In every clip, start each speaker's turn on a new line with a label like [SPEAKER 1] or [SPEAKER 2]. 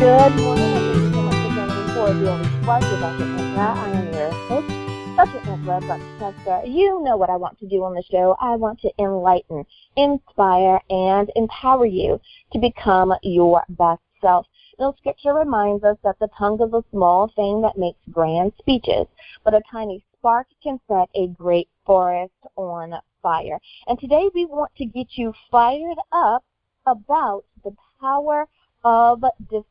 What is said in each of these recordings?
[SPEAKER 1] Good morning, and thank you so much for joining me for Daily Spark with Dr. Intra. I am your host, Dr. Intra Buckchester. You know what I want to do on the show. I want to enlighten, inspire, and empower you to become your best self. Now, Scripture reminds us that the tongue is a small thing that makes grand speeches, but a tiny spark can set a great forest on fire. And today we want to get you fired up about the power of deception,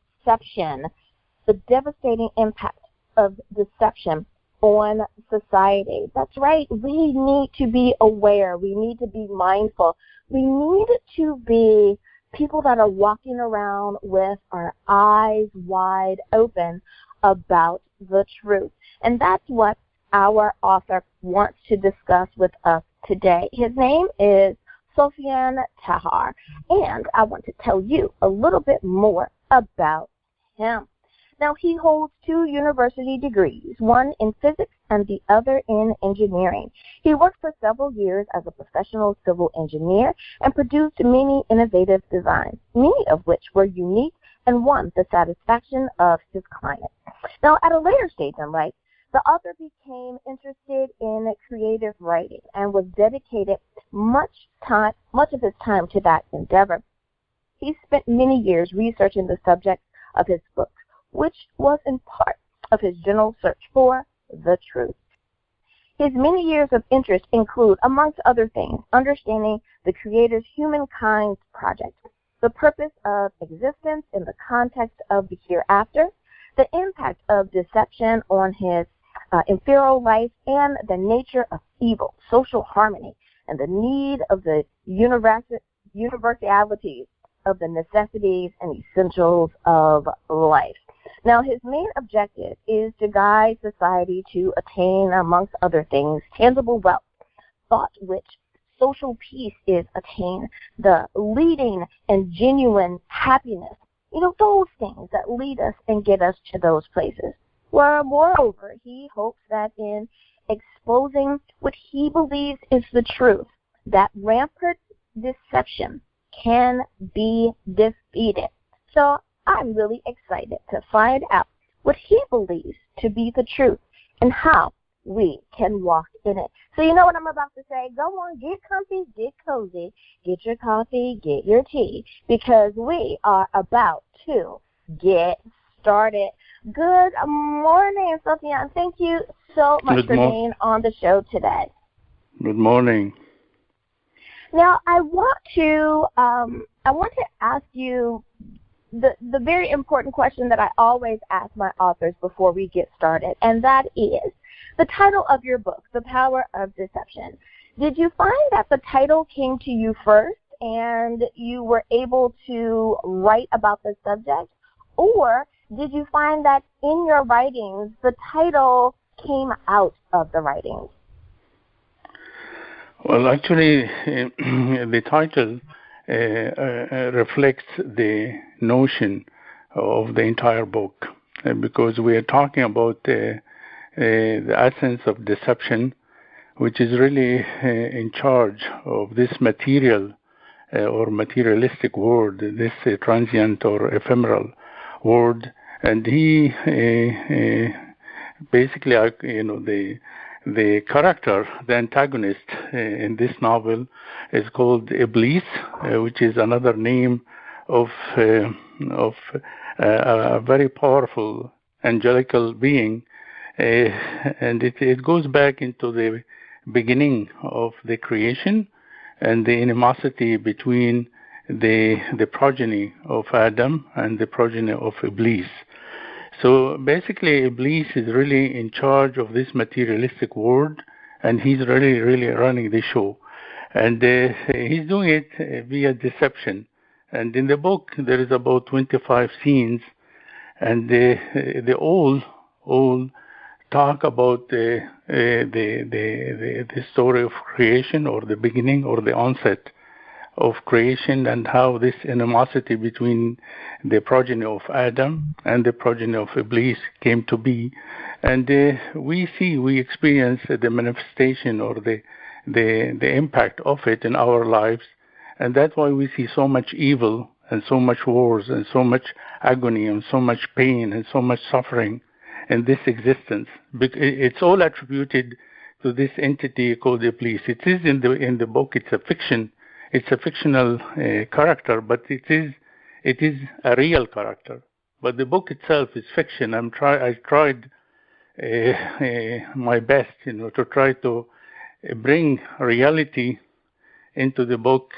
[SPEAKER 1] the devastating impact of deception on society. That's right. We need to be aware. We need to be mindful. We need to be people that are walking around with our eyes wide open about the truth. And that's what our author wants to discuss with us today. His name is Sufian Taha, and I want to tell you a little bit more about him. Now, he holds 2 university degrees, one in physics and the other in engineering. He worked for several years as a professional civil engineer and produced many innovative designs, many of which were unique and won the satisfaction of his clients. Now, at a later stage in life, the author became interested in creative writing and was dedicated much of his time to that endeavor. He spent many years researching the subject of his books, which was in part of his general search for the truth. His many years of interest include, amongst other things, understanding the Creator's humankind project, the purpose of existence in the context of the hereafter, the impact of deception on his inferior life, and the nature of evil, social harmony, and the need of the universalities of the necessities and essentials of life. Now, his main objective is to guide society to attain, amongst other things, tangible wealth, thought which social peace is attained, the leading and genuine happiness, those things that lead us and get us to those places. Well, moreover, he hopes that in exposing what he believes is the truth, that rampant deception can be defeated. So I'm really excited to find out what he believes to be the truth and how we can walk in it. So you know what I'm about to say? Go on, get comfy, get cozy, get your coffee, get your tea, because we are about to get started. Good morning, Sufian. Thank you so much for being on the show today.
[SPEAKER 2] Good morning.
[SPEAKER 1] Now, I want to ask you the very important question that I always ask my authors before we get started, and that is the title of your book, The Power of Deception. Did you find that the title came to you first and you were able to write about the subject, or did you find that in your writings the title came out of the writings?
[SPEAKER 2] Well, actually, the title reflects the notion of the entire book, because we are talking about the essence of deception, which is really in charge of this material or materialistic world, this transient or ephemeral world. And he basically, the character, the antagonist in this novel is called Iblis, which is another name of a very powerful angelical being, and it goes back into the beginning of the creation and the animosity between the progeny of Adam and the progeny of Iblis. So basically, Iblis is really in charge of this materialistic world, and he's really running the show. And he's doing it via deception. And in the book, there is about 25 scenes, and they all talk about the story of creation, or the beginning, or the onset of creation, and how this animosity between the progeny of Adam and the progeny of Iblis came to be. And we experience the manifestation or the impact of it in our lives. And that's why we see so much evil and so much wars and so much agony and so much pain and so much suffering in this existence. It's all attributed to this entity called Iblis. It is in the book. It's a fiction. It's a fictional character, but it is a real character. But the book itself is fiction. I tried my best, to try to bring reality into the book.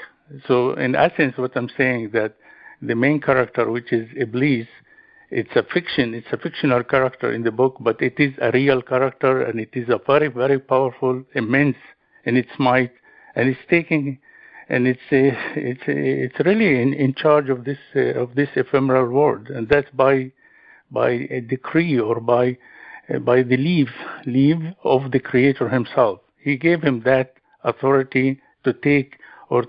[SPEAKER 2] So in essence, what I'm saying that the main character, which is Iblis, it's a fiction. It's a fictional character in the book, but it is a real character, and it is a very, very powerful, immense in its might, and it's taking, and it's really in charge of this ephemeral world, and that's by a decree or by the leave of the Creator Himself. He gave him that authority to take, or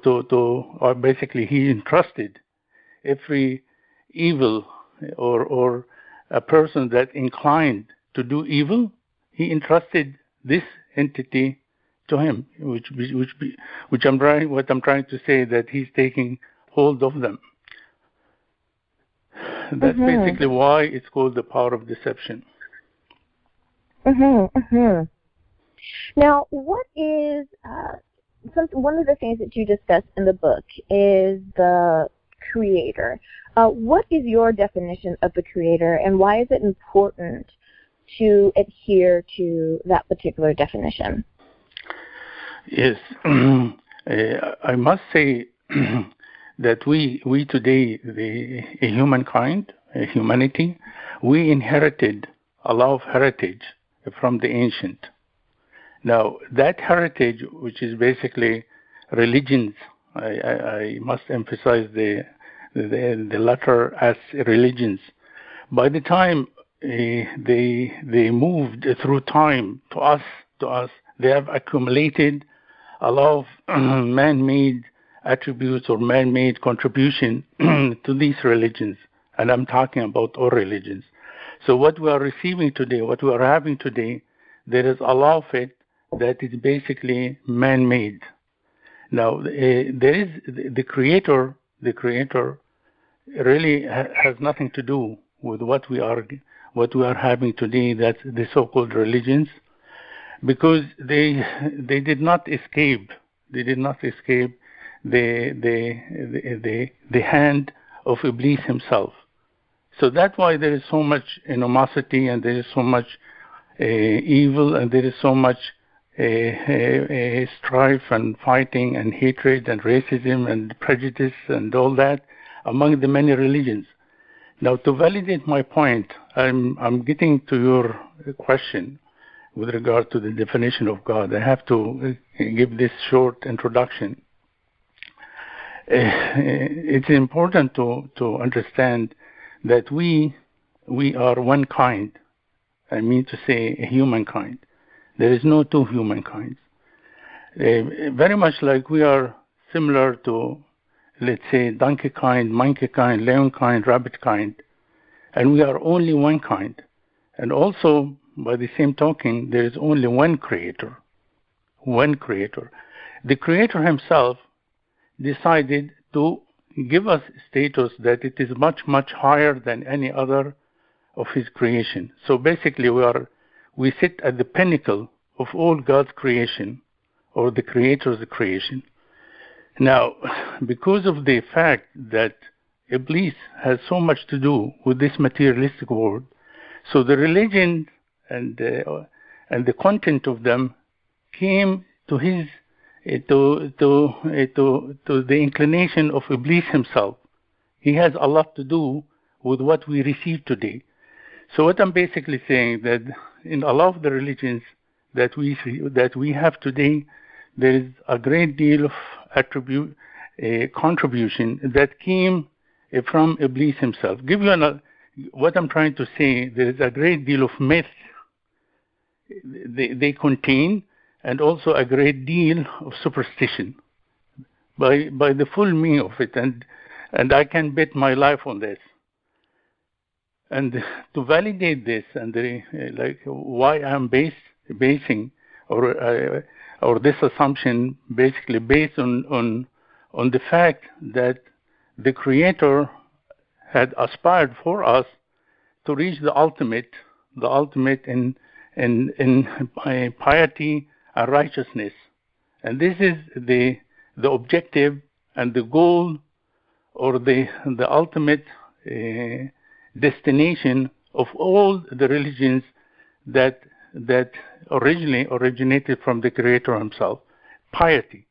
[SPEAKER 2] basically He entrusted every evil or a person that inclined to do evil. He entrusted this entity to him, what I'm trying to say, that He's taking hold of them. That's basically why it's called the power of deception.
[SPEAKER 1] Now, what is one of the things that you discuss in the book is the Creator. What is your definition of the Creator, and why is it important to adhere to that particular definition?
[SPEAKER 2] Yes, I must say that we today, humanity, we inherited a lot of heritage from the ancient. Now, that heritage, which is basically religions, I must emphasize the latter as religions. By the time they moved through time to us, they have accumulated a lot of man-made attributes or man-made contribution to these religions, and I'm talking about all religions. So what we are receiving today, what we are having today, there is a lot of it that is basically man-made. Now, there is the Creator. The Creator really has nothing to do with what we are having today. That's the so-called religions, because they did not escape. They did not escape the hand of Iblis himself. So that's why there is so much animosity, and there is so much evil, and there is so much strife and fighting and hatred and racism and prejudice and all that among the many religions. Now, to validate my point, I'm getting to your question with regard to the definition of God. I have to give this short introduction. It's important to understand that we are one kind. I mean to say humankind. There is no two humankinds. Very much like we are similar to, let's say, donkey kind, monkey kind, lion kind, rabbit kind, and we are only one kind. And also, by the same token, there is only one Creator. One Creator. The Creator Himself decided to give us status that it is much, much higher than any other of His creation. So basically, we sit at the pinnacle of all God's creation, or the Creator's creation. Now, because of the fact that Iblis has so much to do with this materialistic world, so the religion and the content of them came to his to the inclination of Iblis himself. He has a lot to do with what we receive today. So what I'm basically saying, that in a lot of the religions that we have today, there is a great deal of contribution that came from Iblis himself. What I'm trying to say, there is a great deal of myth they contain, and also a great deal of superstition by the full meaning of it, and I can bet my life on this. And to validate this, and why I'm basing or this assumption basically based on the fact that the Creator had aspired for us to reach the ultimate in piety and righteousness. And this is the objective and the goal, or the ultimate destination of all the religions that originally originated from the Creator himself, piety.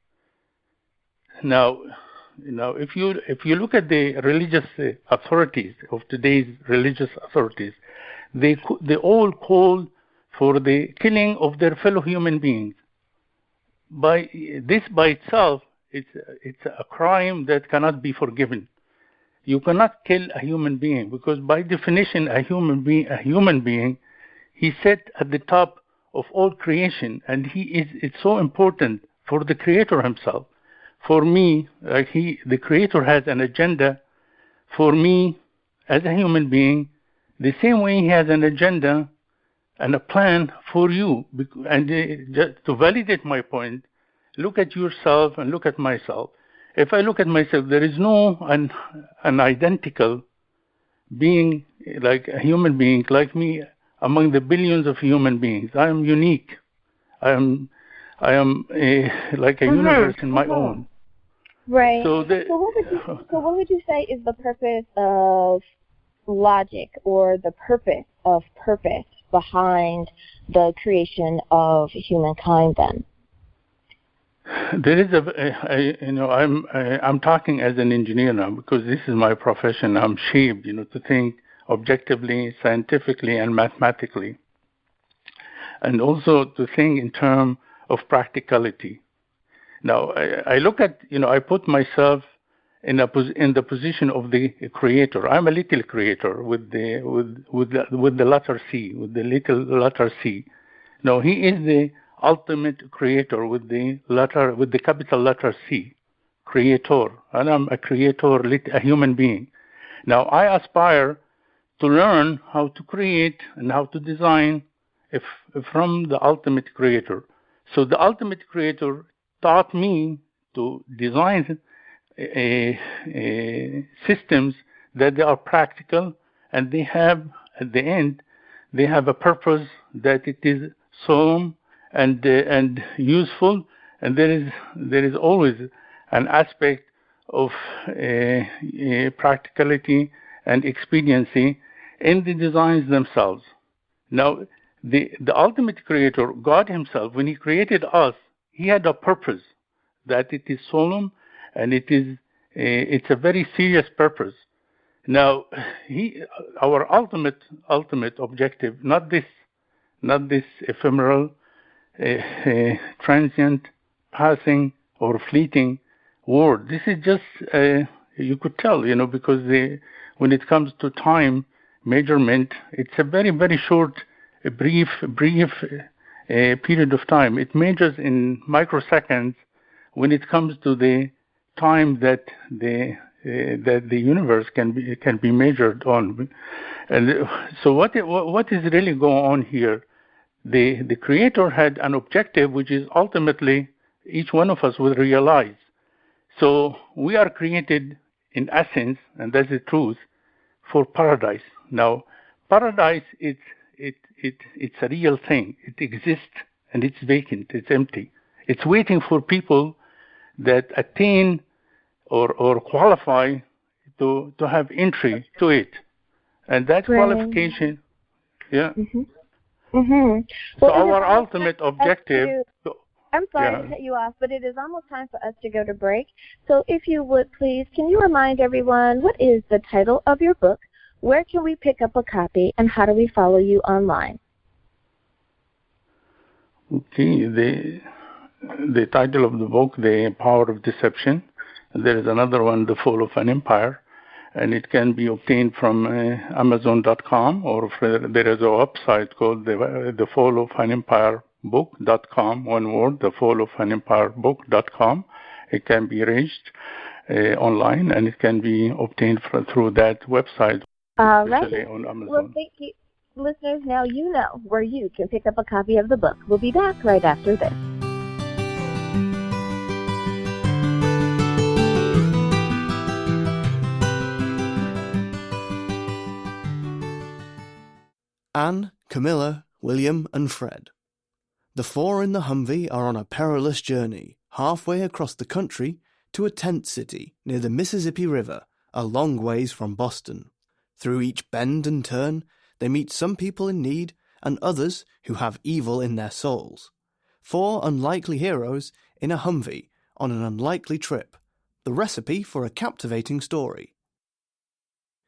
[SPEAKER 2] Now, if you look at the religious authorities of today's religious authorities, they all call for the killing of their fellow human beings. By itself, it's a crime that cannot be forgiven. You cannot kill a human being, because by definition, a human being, he's set at the top of all creation, and it's so important for the Creator himself. For me, the Creator has an agenda for me as a human being, the same way he has an agenda and a plan for you. And just to validate my point, look at yourself and look at myself. If I look at myself, there is no an identical being, like a human being like me, among the billions of human beings. I am unique. I am like a universe in my own.
[SPEAKER 1] Right. So what would you say is the purpose of logic, or the purpose behind the creation of humankind then?
[SPEAKER 2] There is I'm talking as an engineer now, because this is my profession. I'm shaped, to think objectively, scientifically, and mathematically, and also to think in terms of practicality. Now, I look at, I put myself in the position of the Creator. I'm a little creator with the letter C, with the little letter C. No, he is the ultimate Creator with the capital letter C, Creator, and I'm a creator, a human being. Now, I aspire to learn how to create and how to design from the ultimate Creator. So the ultimate Creator taught me to design systems that they are practical, and they have, at the end, they have a purpose, that it is solemn and useful, and there is always an aspect of practicality and expediency in the designs themselves. Now, the ultimate Creator, God himself, when he created us, he had a purpose, that it is solemn, and it's a very serious purpose. Now, our ultimate objective, not this ephemeral, transient, passing, or fleeting word. This is just, you could tell, because when it comes to time measurement, it's a very, very short, brief period of time. It measures in microseconds when it comes to the time that the universe can be measured on. And so what is really going on here? The Creator had an objective, which is ultimately each one of us will realize. So we are created in essence, and that's the truth, for paradise. Now, paradise, it's a real thing. It exists, and it's vacant. It's empty. It's waiting for people that attain or qualify to have entry to it, and that qualification, yeah.
[SPEAKER 1] Mm-hmm. Mm-hmm.
[SPEAKER 2] So our ultimate objective.
[SPEAKER 1] I'm sorry to cut you off, but it is almost time for us to go to break. So if you would please, can you remind everyone what is the title of your book? Where can we pick up a copy, and how do we follow you online?
[SPEAKER 2] Okay, the title of the book, The Power of Deception. There is another one, The Fall of an Empire, and it can be obtained from Amazon.com, or there is a website called The Fall of an Empire Book.com, one word, The Fall of an Empire Book.com. It can be reached online, and it can be obtained through that website.
[SPEAKER 1] All right.
[SPEAKER 2] On Amazon.
[SPEAKER 1] Well, thank you. Listeners, now you know where you can pick up a copy of the book. We'll be back right after this.
[SPEAKER 3] Anne, Camilla, William, and Fred. The four in the Humvee are on a perilous journey, halfway across the country to a tent city near the Mississippi River, a long ways from Boston. Through each bend and turn, they meet some people in need and others who have evil in their souls. Four unlikely heroes in a Humvee on an unlikely trip, the recipe for a captivating story.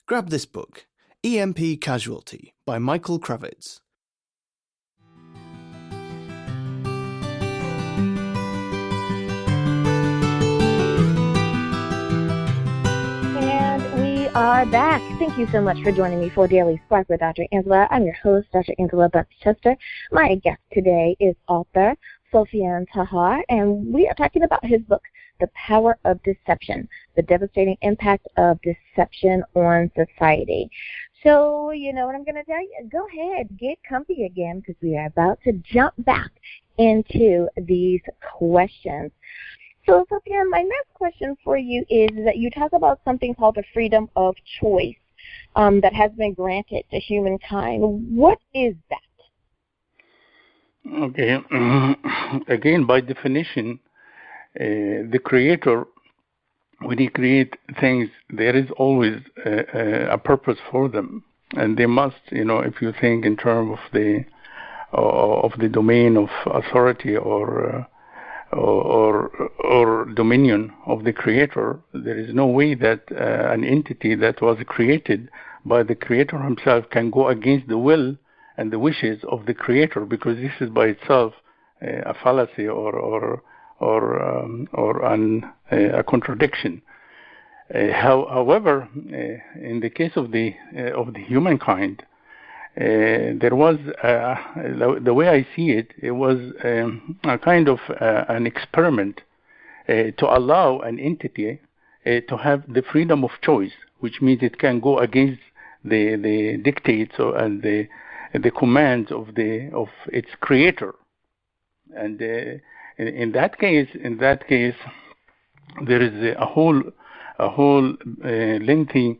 [SPEAKER 3] Grab this book, EMP Casualty by Michael Kravitz.
[SPEAKER 1] And we are back. Thank you so much for joining me for Daily Spark with Dr. Angela. I'm your host, Dr. Angela Bunch-Chester. My guest today is author Sufian Taha, and we are talking about his book, The Power of Deception, the devastating impact of deception on society. So, you know what I'm going to tell you? Go ahead, get comfy again, because we are about to jump back into these questions. So, Sufian, my next question for you is that you talk about something called the freedom of choice that has been granted to humankind. What is that?
[SPEAKER 2] Okay. Again, by definition, the creator, when he creates things, there is always a purpose for them, and they must, if you think in terms of the domain of authority or dominion of the creator, there is no way that an entity that was created by the creator himself can go against the will and the wishes of the creator, because this is by itself a fallacy or a contradiction. However, in the case of the humankind, there was the way I see it, it was a kind of an experiment to allow an entity to have the freedom of choice, which means it can go against the dictates and the commands of its creator. And in that case, there is a whole lengthy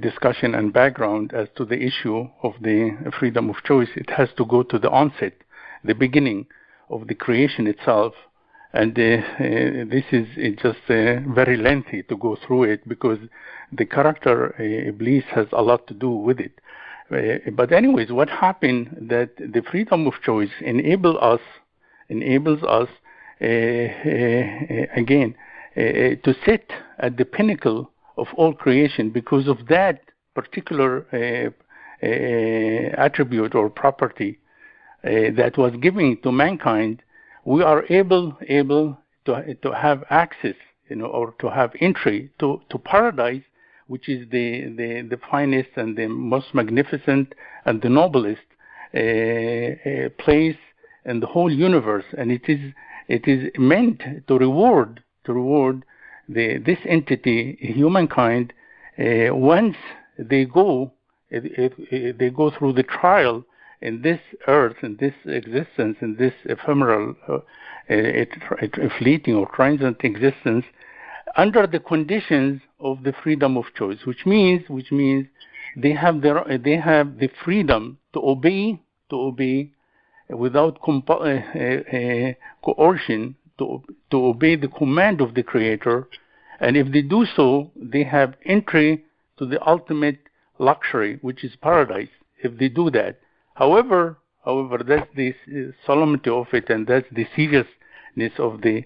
[SPEAKER 2] discussion and background as to the issue of the freedom of choice. It has to go to the onset, the beginning of the creation itself, and this is just very lengthy to go through it, because the character Iblis has a lot to do with it. But anyways, what happened that the freedom of choice enables us again to sit at the pinnacle of all creation. Because of that particular attribute or property that was given to mankind, we are able to have access, or to have entry to paradise, which is the finest and the most magnificent and the noblest place in the whole universe. And it is meant to reward this entity, humankind, once they go through the trial in this earth, in this existence, in this ephemeral, fleeting or transient existence, under the conditions of the freedom of choice, which means they have the freedom to obey without coercion, to obey the command of the creator. And if they do so, they have entry to the ultimate luxury, which is paradise, if they do that. However, that's the solemnity of it, and that's the seriousness of the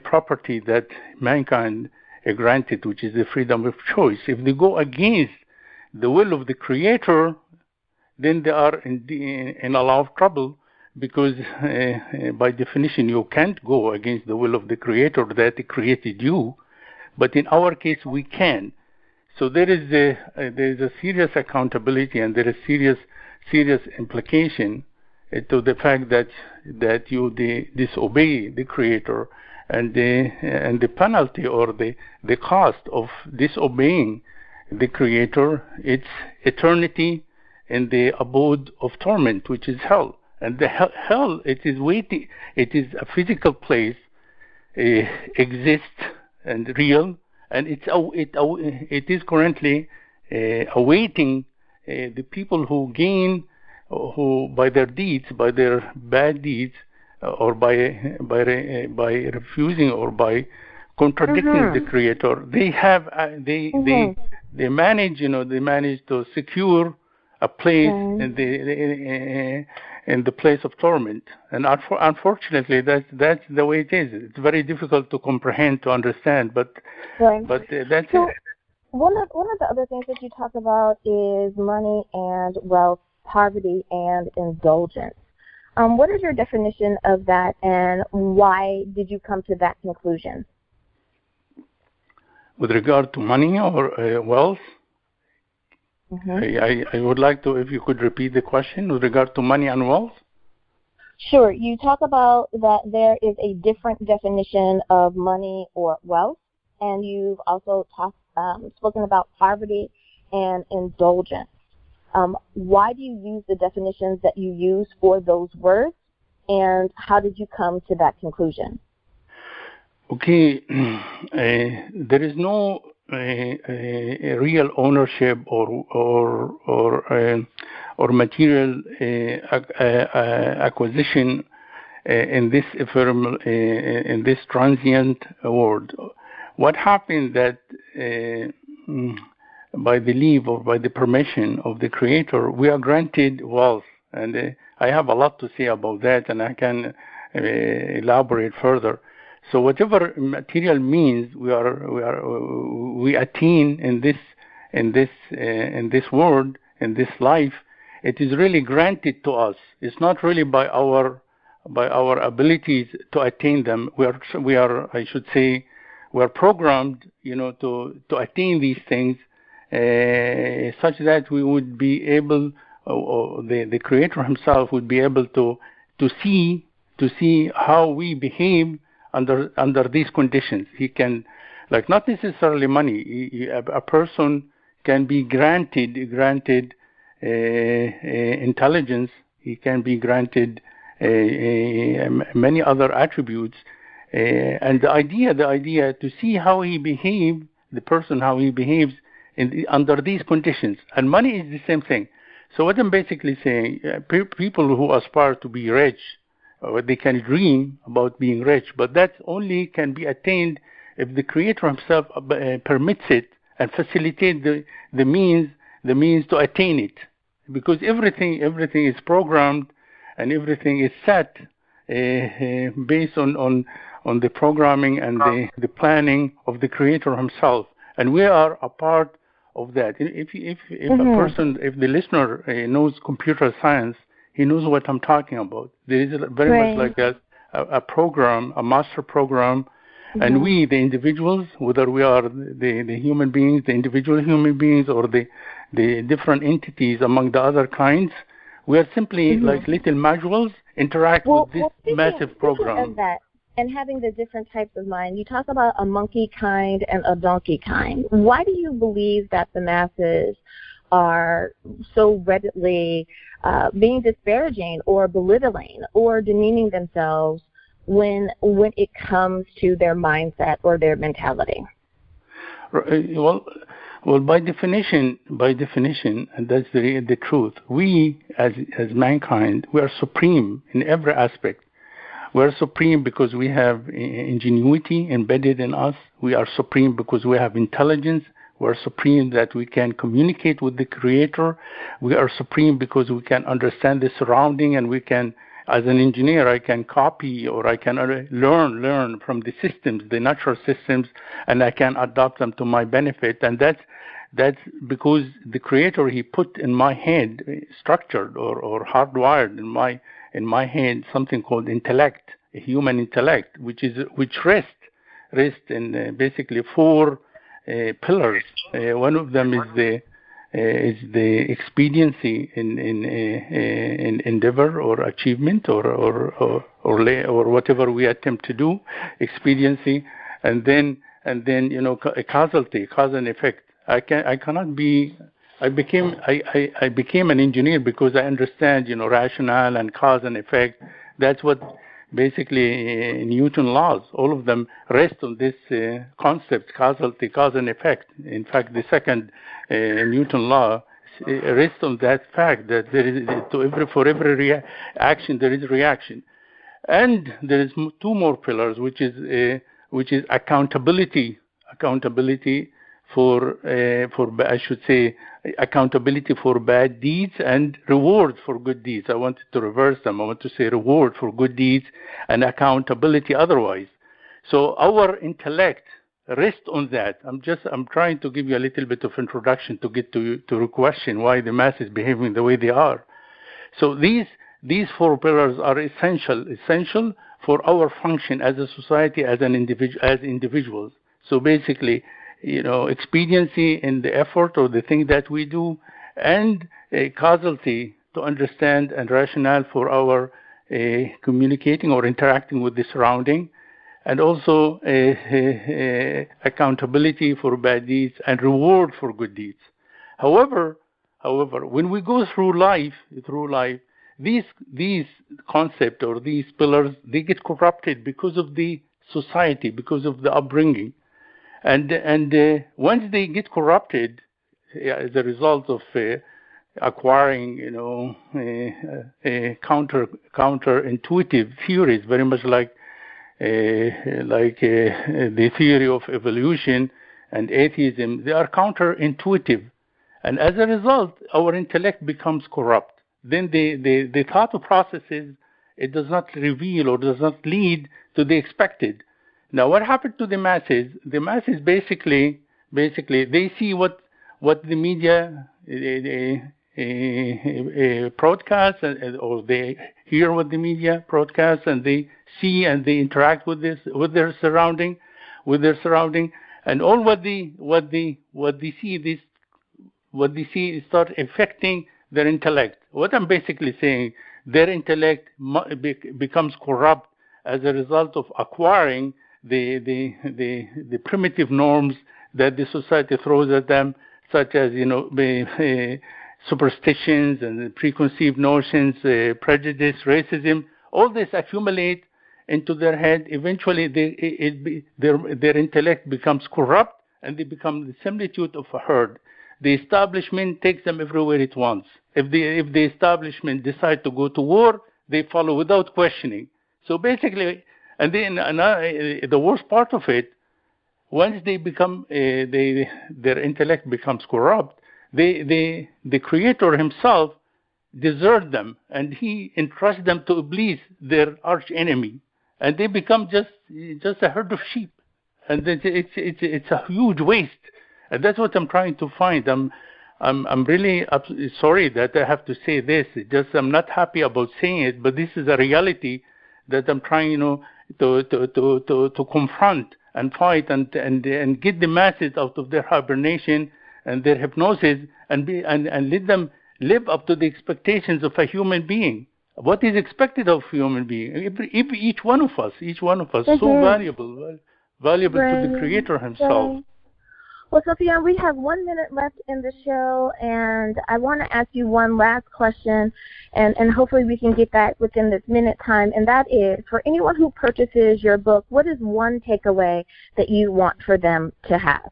[SPEAKER 2] property that mankind granted, which is the freedom of choice. If they go against the will of the creator, then they are in a lot of trouble, because by definition you can't go against the will of the creator that created you. But in our case we can. So there is a serious accountability, and there is serious implication to the fact that you disobey the creator, and the penalty or the cost of disobeying the creator, it's eternity in the abode of torment, which is hell. And the hell, it is a physical place, exists and real, and it is currently awaiting the people who gain, who by their deeds, by their bad deeds, or by refusing or by contradicting the Creator, they have they manage, they manage to secure a place in the place of torment. And unfortunately, that's the way it is. It's very difficult to comprehend, to understand, but that's
[SPEAKER 1] so
[SPEAKER 2] it.
[SPEAKER 1] One of the other things that you talk about is money and wealth, poverty and indulgence. What is your definition of that, and why did you come to that conclusion?
[SPEAKER 2] With regard to money or wealth, I would like to, if you could repeat the question with regard to money and wealth.
[SPEAKER 1] Sure. You talk about that there is a different definition of money or wealth, and you've also spoken about poverty and indulgence. Why do you use the definitions that you use for those words, and how did you come to that conclusion?
[SPEAKER 2] Okay, there is no a real ownership or material acquisition in this ephemeral, in this transient world. What happened that by the leave or by the permission of the Creator, we are granted wealth, and I have a lot to say about that, and I can elaborate further. So whatever material means we attain in this world, in this life, it is really granted to us. It's not really by our abilities to attain them. We are I should say, we are programmed, to attain these things, such that we would be able, or the Creator Himself would be able to see how we behave under these conditions. He can, like, not necessarily money. A person can be granted intelligence. He can be granted many other attributes, and the idea to see how he behaves, the person how he behaves under these conditions. And money is the same thing. So what I'm basically saying, people who aspire to be rich, they can dream about being rich, but that only can be attained if the Creator Himself permits it and facilitates the means to attain it. Because everything is programmed and everything is set based on the programming and the planning of the Creator Himself, and we are a part of that. If a person, if the listener knows computer science, he knows what I'm talking about. There is very much like a program, a master program, and we, the individuals, whether we are the human beings, the individual human beings, or the different entities among the other kinds, we are simply like little modules interact with this massive program.
[SPEAKER 1] Of that, and having the different types of mind, you talk about a monkey kind and a donkey kind. Why do you believe that the masses are so readily being disparaging or belittling or demeaning themselves when it comes to their mindset or their mentality?
[SPEAKER 2] Well, by definition, and that's the truth. We, as mankind, we are supreme in every aspect. We are supreme because we have ingenuity embedded in us. We are supreme because we have intelligence. We are supreme that we can communicate with the Creator. We are supreme because we can understand the surrounding, and we can, as an engineer, I can copy or I can learn from the systems, the natural systems, and I can adapt them to my benefit. And that's because the Creator, He put in my head, structured or hardwired in my head, something called intellect, a human intellect, which rests in basically four pillars. One of them is the expediency in endeavor or achievement or whatever we attempt to do, expediency, and then a causality, cause and effect. I became an engineer because I understand rationale and cause and effect. That's what basically Newton laws, all of them rest on this concept, causality, cause and effect. In fact, the second Newton law rest on that fact that there is for every action there is a reaction, and there is two more pillars, which is accountability for I should say accountability for bad deeds and reward for good deeds. I wanted to reverse them. I want to say reward for good deeds and accountability otherwise. So our intellect rests on that. I'm trying to give you a little bit of introduction to get to your question, why the mass is behaving the way they are. So these four pillars are essential for our function as a society, as individuals. So basically, expediency in the effort or the thing that we do, and causality to understand, and rationale for our communicating or interacting with the surrounding, and also accountability for bad deeds and reward for good deeds. However, when we go through life, these concepts or these pillars, they get corrupted because of the society, because of the upbringing. And once they get corrupted as a result of acquiring, counterintuitive theories, very much like the theory of evolution and atheism, they are counterintuitive, and as a result, our intellect becomes corrupt. Then the thought processes, it does not reveal or does not lead to the expected. Now, what happened to the masses? The masses basically they see what the media broadcasts, or they hear what the media broadcasts, and they see and they interact with their surrounding, and all what they see start affecting their intellect. What I'm basically saying, their intellect becomes corrupt as a result of acquiring the primitive norms that the society throws at them, such as superstitions and preconceived notions, prejudice, racism. All this accumulate into their head. Eventually, their intellect becomes corrupt, and they become the similitude of a herd. The establishment takes them everywhere it wants. If the establishment decide to go to war, they follow without questioning. So basically, and then the worst part of it, once they become their intellect becomes corrupt, the Creator Himself deserts them, and He entrusts them to Iblis, their arch enemy, and they become just a herd of sheep, and it's a huge waste, and that's what I'm trying to find. I'm really sorry that I have to say this. I'm not happy about saying it, but this is a reality that I'm trying, to confront and fight and get the masses out of their hibernation and their hypnosis, and let them live up to the expectations of a human being. What is expected of a human being? Each one of us, so valuable to the Creator Himself.
[SPEAKER 1] Well, Sufian, we have 1 minute left in the show, and I want to ask you one last question, and hopefully we can get that within this minute time, and that is, for anyone who purchases your book, what is one takeaway that you want for them to have?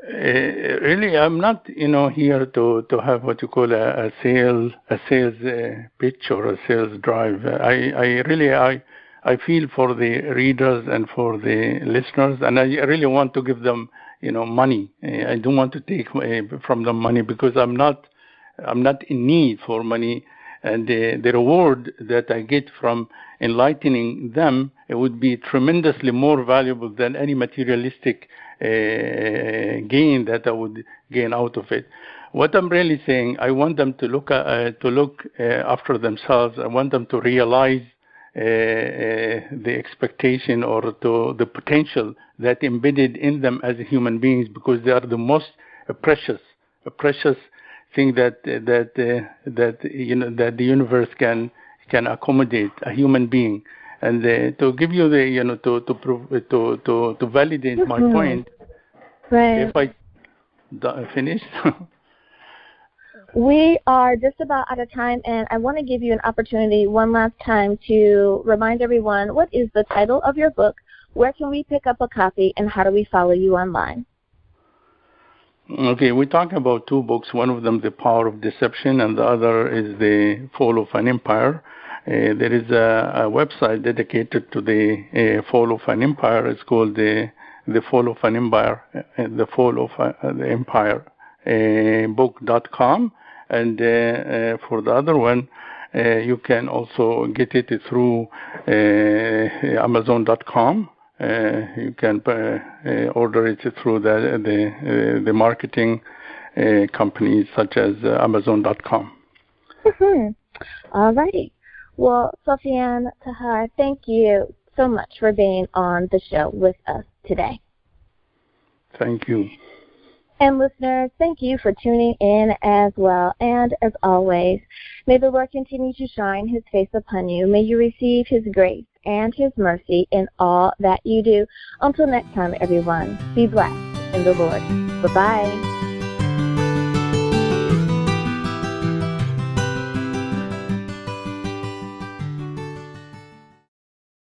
[SPEAKER 2] Really, I'm not, here to have what you call a sales pitch or a sales drive. I feel for the readers and for the listeners, and I really want to give them, money. I don't want to take from them money, because I'm not in need for money, and the reward that I get from enlightening them, it would be tremendously more valuable than any materialistic gain that I would gain out of it. What I'm really saying, I want them to look after themselves. I want them to realize the expectation or to the potential that embedded in them as human beings, because they are the most precious thing that the universe can accommodate a human being. And to give you to validate my point,
[SPEAKER 1] right.
[SPEAKER 2] If I finished.
[SPEAKER 1] We are just about out of time, and I want to give you an opportunity one last time to remind everyone, what is the title of your book, where can we pick up a copy, and how do we follow you online?
[SPEAKER 2] Okay, we talk about two books. One of them, The Power of Deception, and the other is The Fall of an Empire. There is a website dedicated to the fall of an empire. It's called the Fall of an Empire, the Fall of the Empire book.com. And for the other one, you can also get it through Amazon.com. You can order it through the marketing companies such as Amazon.com.
[SPEAKER 1] All righty. Well, Sufian, Taha, thank you so much for being on the show with us today.
[SPEAKER 2] Thank you.
[SPEAKER 1] And listeners, thank you for tuning in as well. And as always, may the Lord continue to shine His face upon you. May you receive His grace and His mercy in all that you do. Until next time, everyone, be blessed in the Lord. Bye-bye.